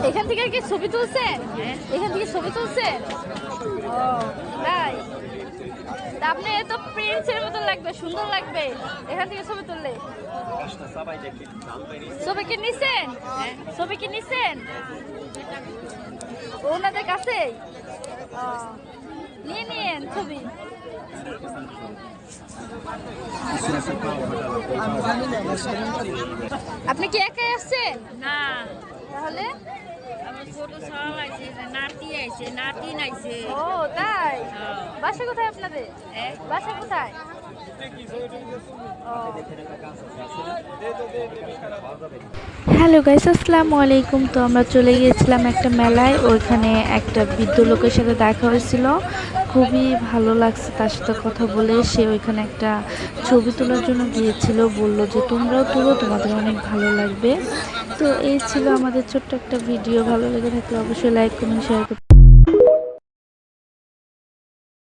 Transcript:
এখান থেকে কি ছবি তুলছেন? এখান থেকে ছবি তুলছেন? ও তাই, তা আপনি এত প্রিন্সের মতো লাগবে, সুন্দর লাগবে এখান থেকে ছবি তুললে। ছবি কি নিছেন? ছবি কি নিছেন ওনাদের কাছে? নিয়ে নিয়েন ছবি। আপনি কি একাই আসছেন? না, তাহলে আমার ছোট সব আছে, নাতি আছে, নাতি নাইছে। ও তাই, বাসা কোথায় আপনাদের? বাসা কোথায়? হ্যালো গাইস, আসসালামু আলাইকুম। তো আমরা চলে গিয়েছিলাম একটা মেলায়, ওইখানে একটা বৃদ্ধ লোকের সাথে দেখা হয়েছিল। খুবই ভালো লাগছে তার সাথে কথা বলে। সে ওইখানে একটা ছবি তোলার জন্য গিয়েছিল, বলল যে তোমরাও তুলো, তোমাদের অনেক ভালো লাগবে। তো এই ছিল আমাদের ছোট্ট একটা ভিডিও। ভালো লেগে থাকলে অবশ্যই লাইক কমেন্ট শেয়ার করতে